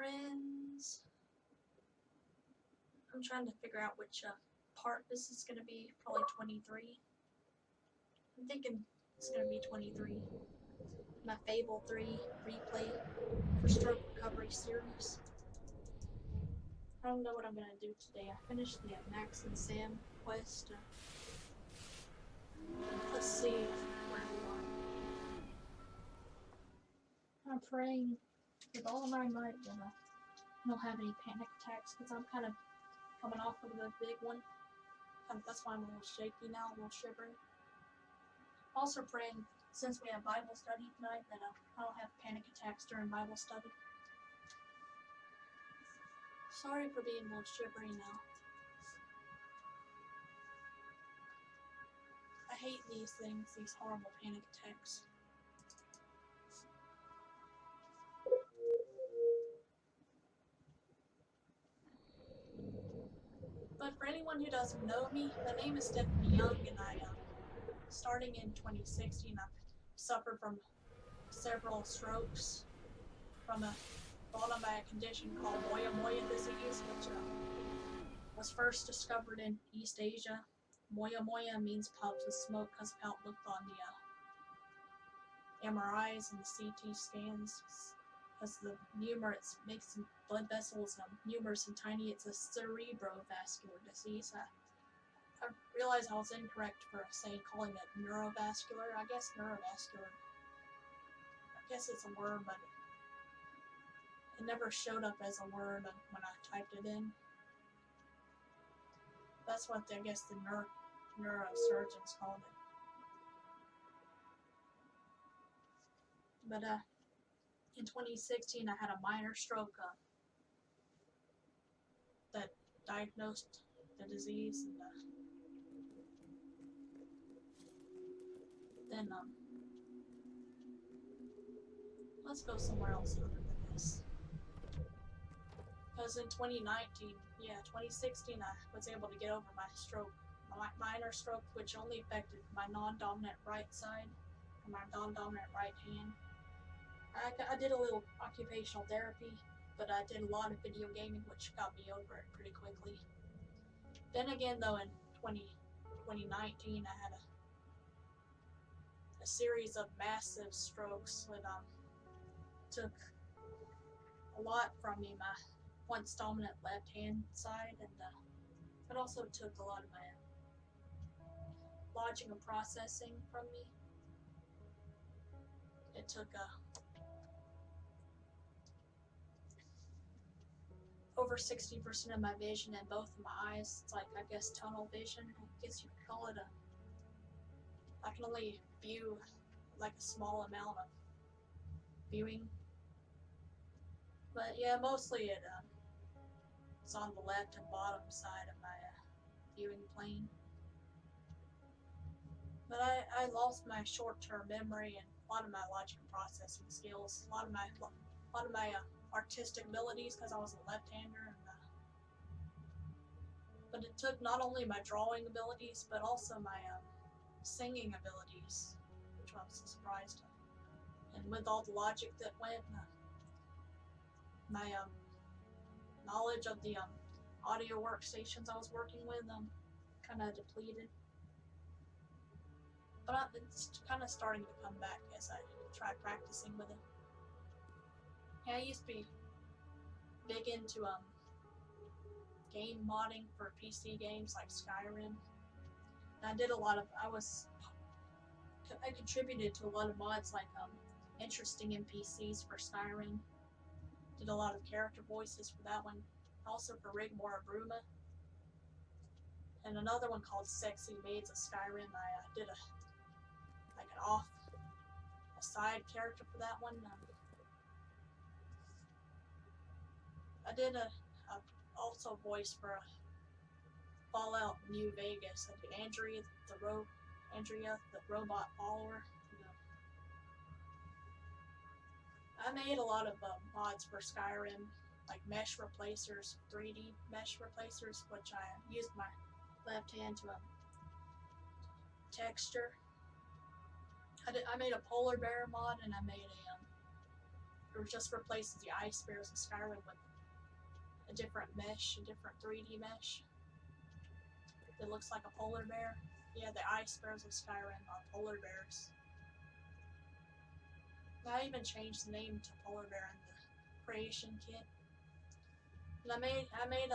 friends. I'm trying to figure out which part this is going to be. Probably 23. I'm thinking it's going to be 23. My Fable 3 replay for stroke recovery series. I don't know what I'm going to do today. I finished the Max and Sam quest. Let's see where we are. I'm praying with all my might that I don't have any panic attacks because I'm kind of coming off of the big one. That's why I'm a little shaky now, a little shivering. Also praying, since we have Bible study tonight, that I don't have panic attacks during Bible study. Sorry for being a little shivery now. I hate these things, these horrible panic attacks. But for anyone who doesn't know me, my name is Stephanie Young, and starting in 2016, I've suffered from several strokes from brought on by a condition called Moya disease, which was first discovered in East Asia. Moya means puffs of smoke because of how it looked on the MRIs and the CT scans. Because the humor, it makes blood vessels numerous and tiny. It's a cerebrovascular disease. I realized I was incorrect for calling it neurovascular. I guess neurovascular. I guess it's a word, but it never showed up as a word when I typed it in. That's what I guess the neurosurgeons called it. But in 2016, I had a minor stroke that diagnosed the disease, and then let's go somewhere else other than this. Because in 2016, I was able to get over my stroke, my minor stroke, which only affected my non-dominant right side, and my non-dominant right hand. I did a little occupational therapy, but I did a lot of video gaming, which got me over it pretty quickly. Then again, though, in 2019, I had a series of massive strokes that took a lot from me, my once dominant left hand side, and it also took a lot of my logic and processing from me. It took over 60% of my vision in both of my eyes. It's like, I guess, tunnel vision. I guess you could call it I can only view like a small amount of viewing. But yeah, mostly it's on the left and bottom side of my viewing plane. But I lost my short-term memory and a lot of my logic and processing skills, a lot of my artistic abilities because I was a left-hander. But it took not only my drawing abilities, but also my singing abilities, which I was surprised at. And with all the logic that went, my knowledge of the audio workstations I was working with kind of depleted. But it's kind of starting to come back as I try practicing with it. Yeah, I used to be big into game modding for PC games like Skyrim. And I did a lot of, I contributed to a lot of mods like interesting NPCs for Skyrim. Did a lot of character voices for that one. Also for Rigmore Bruma. And another one called Sexy Maids of Skyrim. I did a side character for that one. I did also voice for Fallout New Vegas. I did Andrea the robot follower. I made a lot of mods for Skyrim, like mesh replacers, 3D mesh replacers, which I used my left hand to texture. I made a polar bear mod, and I made It just replaces the ice bears of Skyrim with a different mesh, a different 3D mesh that looks like a polar bear. Yeah, the ice bears of Skyrim are polar bears. I even changed the name to polar bear in the creation kit. And I made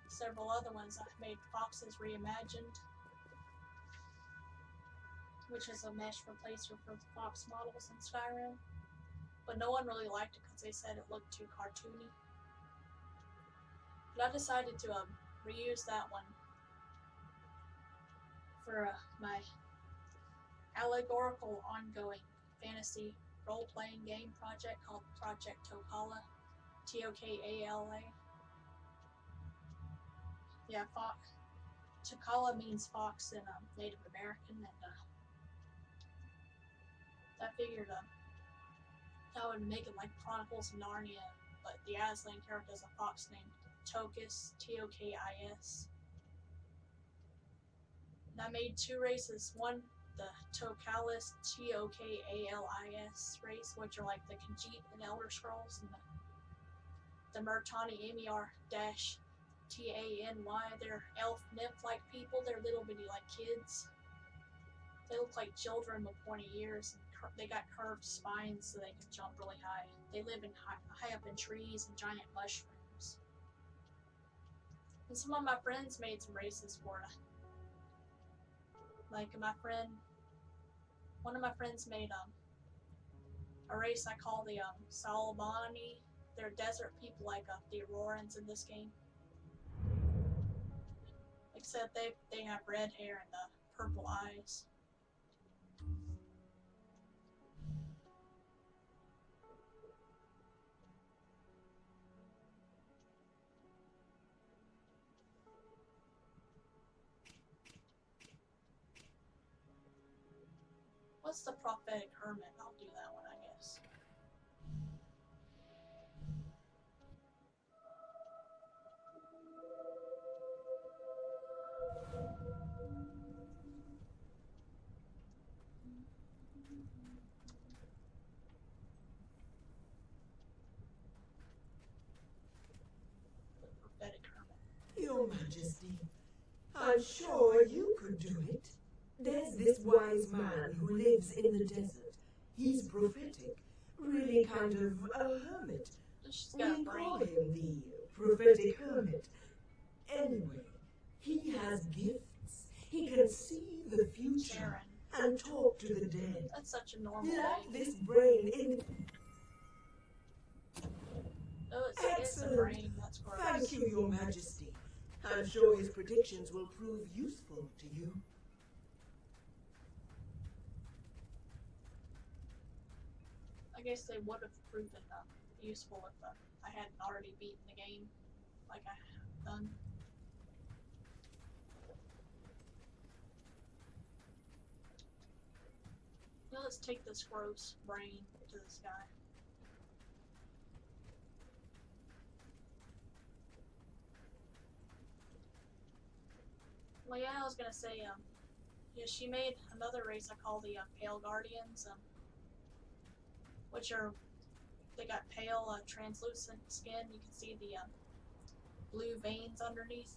several other ones. I made Foxes Reimagined, which is a mesh replacer for the fox models in Skyrim. But no one really liked it because they said it looked too cartoony. But I decided to reuse that one for my allegorical ongoing fantasy role-playing game project called Project Tokala. Tokala. Yeah, fox. Tokala means fox in Native American, and I figured I would make it like Chronicles of Narnia, but the Aslan character is a fox named Tokis, Tokis. And I made two races. One, the Tokalis, Tokalis race, which are like the Khajiit in Elder Scrolls, and the Murtani Emiar-Tany. They're elf nymph-like people. They're little bitty like kids. They look like children with pointy ears, and they got curved spines so they can jump really high. They live in high up in trees and giant mushrooms. And some of my friends made some races for it. Like one of my friends made a race I call the Salamani. They're desert people like the Aurorans in this game. Except they have red hair and purple eyes. What's the prophetic hermit? I'll do that one, I guess. The prophetic hermit. Your Majesty, I'm sure you could do it. There's this wise man who lives in the desert. He's prophetic, really kind of a hermit. We call him the prophetic hermit. Anyway, he has gifts. He can see the future and talk to the dead. That's such a normal Like name. this brain in... Oh, it's a brain. That's gross. Thank you, Your Majesty. I'm sure his predictions will prove useful to you. I guess they would have proven useful if I hadn't already beaten the game like I have done. Now let's take this gross brain to this guy. Well, yeah, I was gonna say, yeah, she made another race I call the Pale Guardians, which are, they got pale, translucent skin. You can see the blue veins underneath.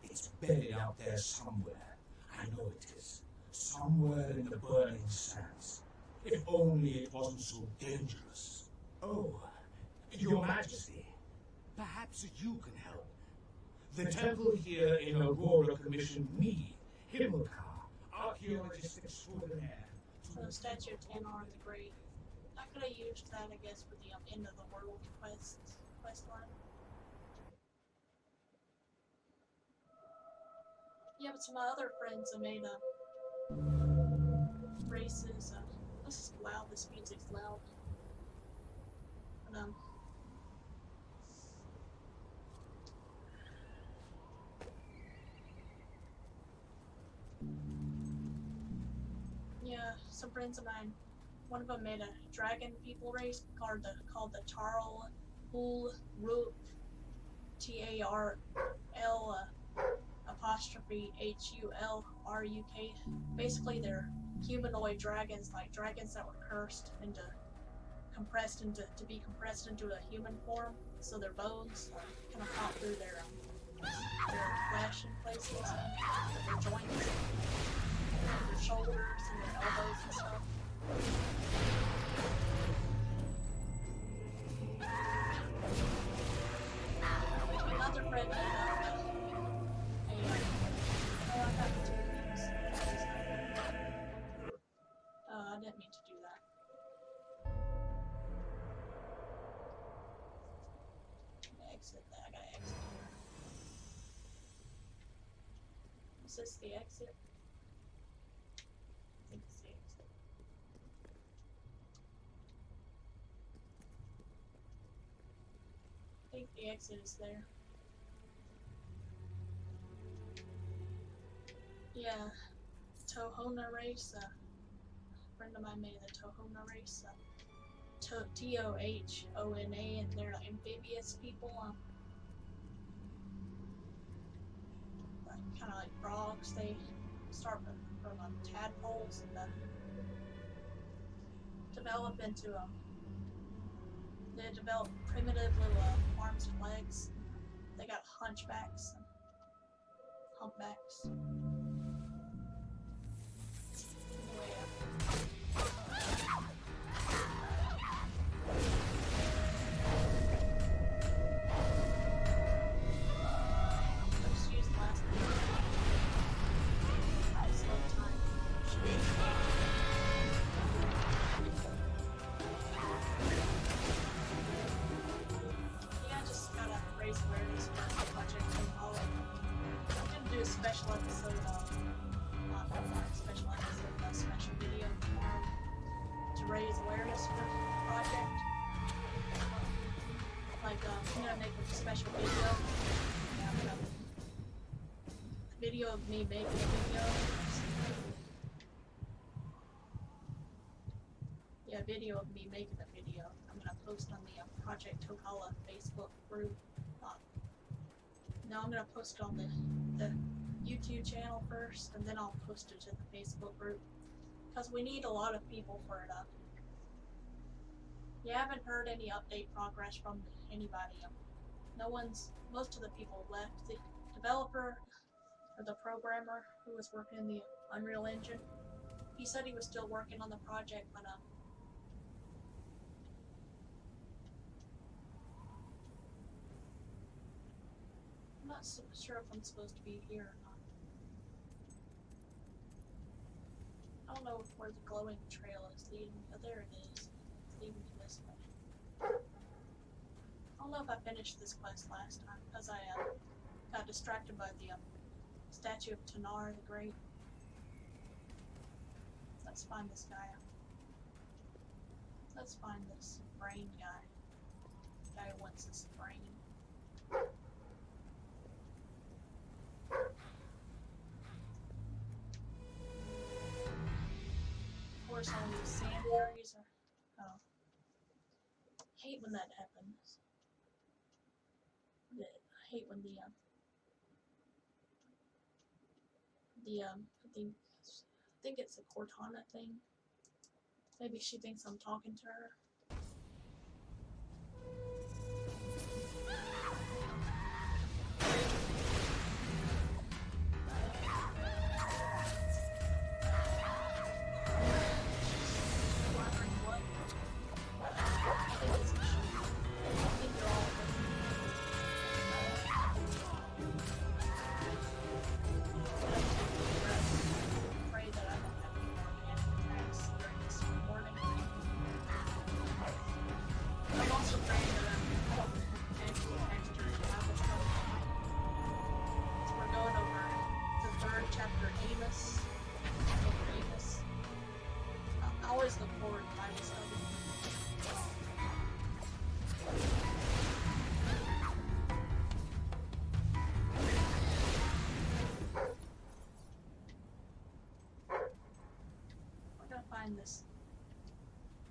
It's buried out there somewhere. I know it is. Somewhere in the burning sands. If only it wasn't so dangerous. Oh, Your Majesty, perhaps you can help. The temple here in Aurora commissioned me, Himmelkar, archaeologist extraordinaire. So the statue of Tanar the Great. I could have used that, I guess, for the end of the world quest line. Yeah, but some of my other friends have made races. This is loud. This music's loud. But, yeah, some friends of mine. One of them made a dragon people race called the Tarl Hul Ruk, Tarl apostrophe HULRUK. Basically, they're humanoid dragons, like dragons that were cursed into to be compressed into a human form, so their bones kind of pop through their flesh in places, their joints, their shoulders and their elbows and stuff. Another friend I got 2 weeks. I didn't mean to do that. Exit that. I gotta exit here. Is this the exit? I think it's the exit. I think the exit is there. Yeah, Tohona race. A friend of mine made the Tohona race. Tohona, and they're amphibious people. Kind of like frogs. They start from tadpoles and develop into they develop primitive little arms and legs. They got hunchbacks and humpbacks. Special episode a special video tomorrow to raise awareness for the project. Like, I'm gonna make a special video. A video of me making a video. Yeah, a video of me making a video. I'm gonna post on the Project Tohala Facebook group. Now I'm gonna post it on the YouTube channel first, and then I'll post it to the Facebook group, because we need a lot of people for it up. You haven't heard any update progress from anybody. Most of the people left. The developer, or the programmer who was working in the Unreal Engine, he said he was still working on the project, but I'm not so sure if I'm supposed to be here or not. I don't know where the glowing trail is leading me. Oh, there it is. It's leading me this way. I don't know if I finished this quest last time, because I got distracted by the statue of Tanar the Great. Let's find this guy. Let's find this brain guy. The guy who wants this brain. Of course, all these sand areas are. Oh. I hate when that happens. I hate when I think it's the Cortana thing. Maybe she thinks I'm talking to her.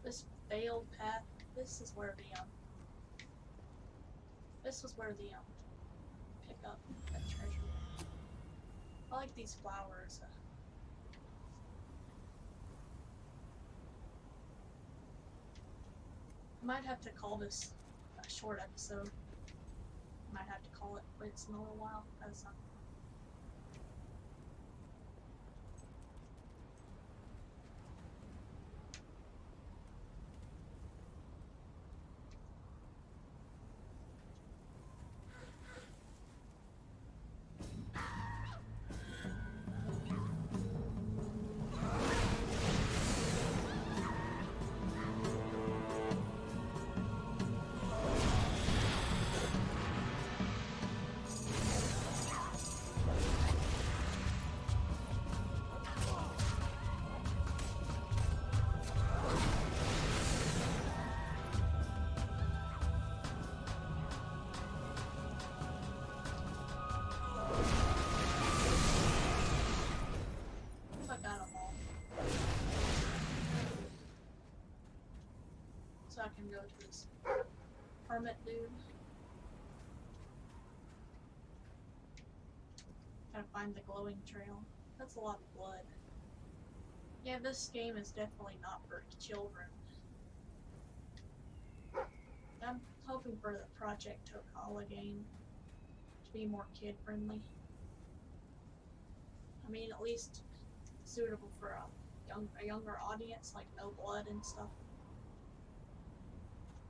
This failed path. This is where pick up that treasure. I like these flowers. might have to call this a short episode. Might have to call it quits in a little while, because I got them all. So I can go to this hermit dude. Gotta find the glowing trail. That's a lot of blood. Yeah, this game is definitely not for children. I'm hoping for the Project Tokala game to be more kid friendly. I mean, at least suitable for a younger audience, like no blood and stuff.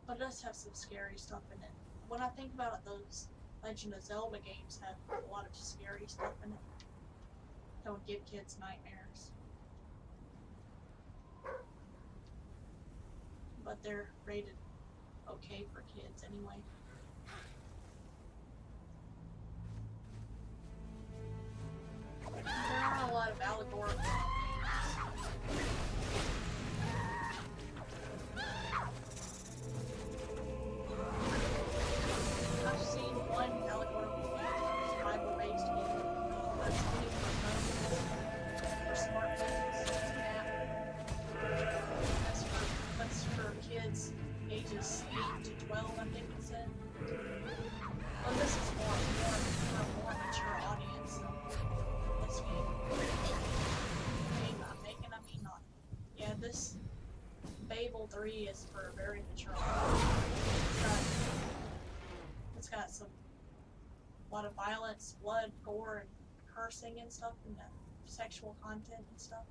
But it does have some scary stuff in it. When I think about it, those Legend of Zelda games have a lot of scary stuff in it that would give kids nightmares. But they're rated okay for kids anyway. There are a lot of allegorical games. I've seen one allegorical game, Bible based game, that's only for smartphones, that's for kids ages 8 to 12, I think it said. But this is more mature audience than this game I'm making. I mean, not. Yeah, this Fable 3 is for a very mature audience. It's got a lot of violence, blood, gore, and cursing and stuff, and sexual content and stuff.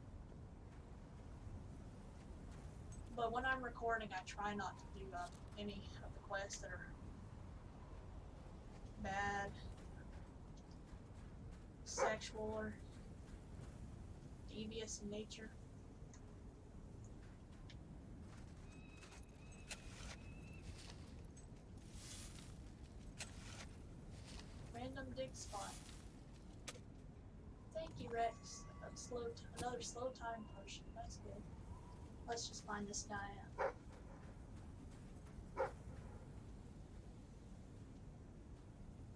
But when I'm recording, I try not to do any of the quests that are bad, sexual, or devious in nature. Random dig spot. Thank you, Rex. Another slow time potion. That's good. Let's just find this guy out.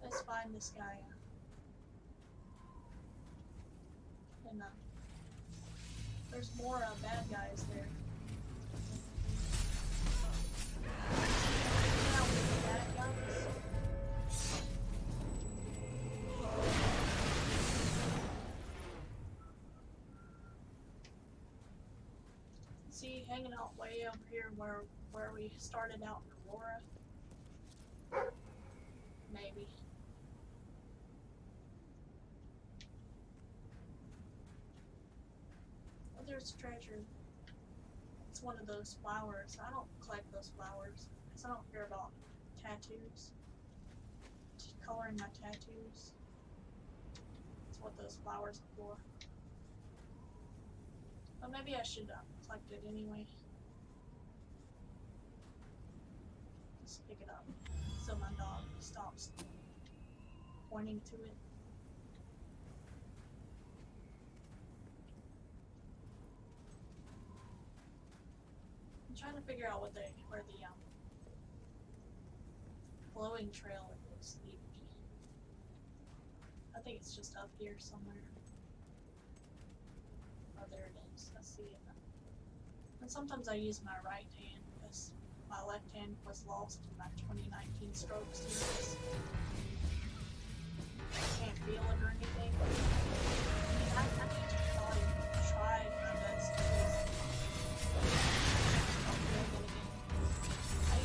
Let's find this guy out. And there's more bad guys there. Now with the bad guys. See, hanging out way over here where we started out in Aurora. Maybe. Oh, there's treasure. It's one of those flowers. I don't collect those flowers because I don't care about tattoos. Just coloring my tattoos. That's what those flowers are for. But maybe I should collect it anyway. Just pick it up so my dog stops pointing to it. I'm trying to figure out where the glowing trail is leading me. I think it's just up here somewhere. Oh, there it is. I see it. And sometimes I use my right hand because my left hand was lost in my 2019 stroke series. I can't feel it or anything. I need to try my best to use it. I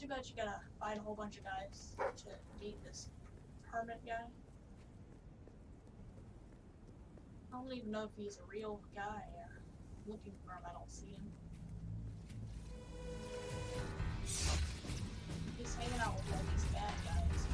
too bad you gotta fight a whole bunch of guys to beat this hermit guy. I don't even know if he's a real guy. Looking for him, I don't see him. He's hanging out with all these bad guys.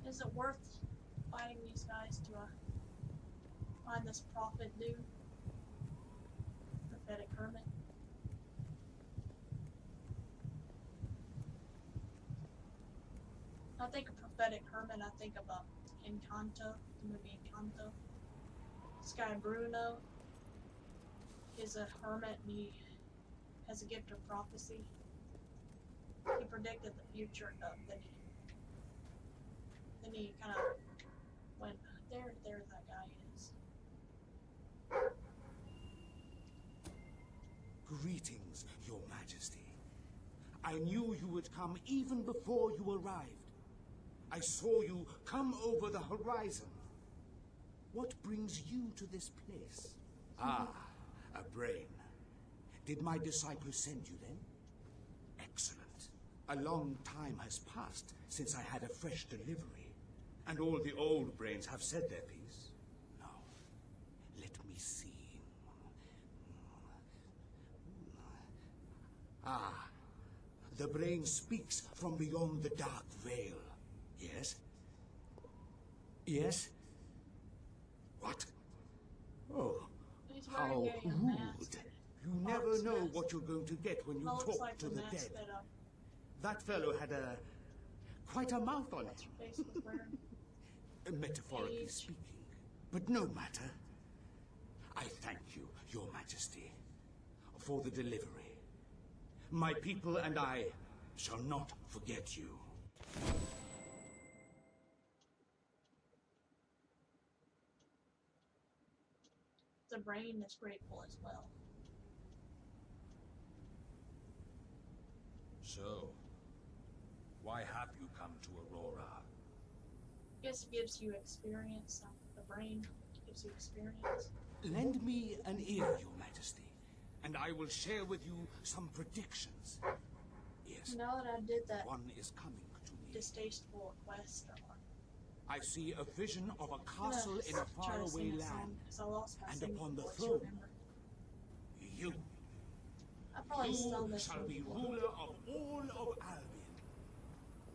Is it worth fighting these guys to find this prophet dude? Prophetic hermit? I think of prophetic hermit, I think of Encanto, the movie Encanto. This guy Bruno is a hermit and he has a gift of prophecy. He predicted the future, then he kind of went, there that guy is. Greetings, Your Majesty. I knew you would come even before you arrived. I saw you come over the horizon. What brings you to this place? Ah, a brain. Did my disciple send you then? Excellent. A long time has passed since I had a fresh delivery, and all the old brains have said their piece. Now, let me see. Ah, the brain speaks from beyond the dark veil. Yes? Yes? What? Oh, He's how wearing a rude. mask. You never know what you're going to get when you Well, looks talk like to the mask dead. that That fellow had quite a mouth on what's him, her face was wearing. metaphorically Age. speaking. But no matter. I thank you, Your Majesty, for the delivery. My people and I shall not forget you. The brain is grateful as well. So, why have you come to Aurora? I guess it gives you experience. The brain gives you experience. Lend me an ear, Your Majesty, and I will share with you some predictions. Yes, Now that I did that one is coming to me. distasteful quest, I see a vision of a I'm castle gonna in a try to faraway sing a song land, because I lost my and singing upon the voice, throne, remember? you. I probably sung You this shall one be before. ruler of all of Albion.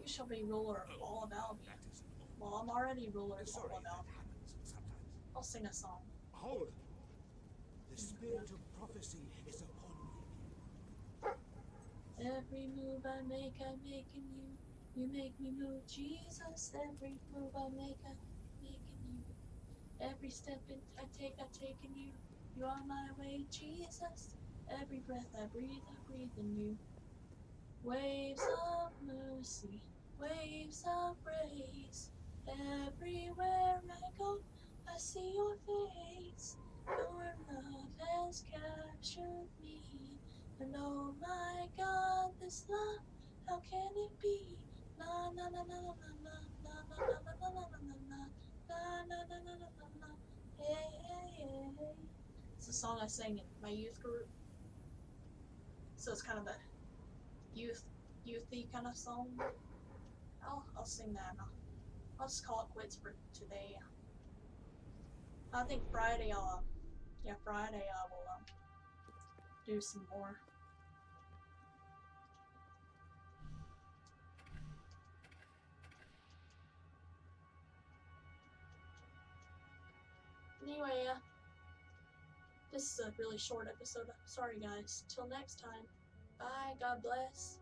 You shall be ruler of all of Albion. That is Well, I'm already ruler of all sorry, of that Albion. happens sometimes. I'll sing a song. Hold. The spirit of prophecy is upon me. Every move I make in you. You make me move, Jesus. Every move I make in you. Every step I take in you. You are my way, Jesus. Every breath I breathe in you. Waves of mercy, waves of grace. Everywhere I go, I see your face. Your love has captured me. And oh my God, this love, how can it be? Na na na na na na na na na na na na na na na na na na na. Hey hey hey. It's a song I sang in my youth group. So it's kind of a youthy kind of song. I'll sing that. I'll just call it quits for today. I think Friday I'll, yeah, Friday I will do some more. Anyway, this is a really short episode. Sorry guys. Till next time. Bye. God bless.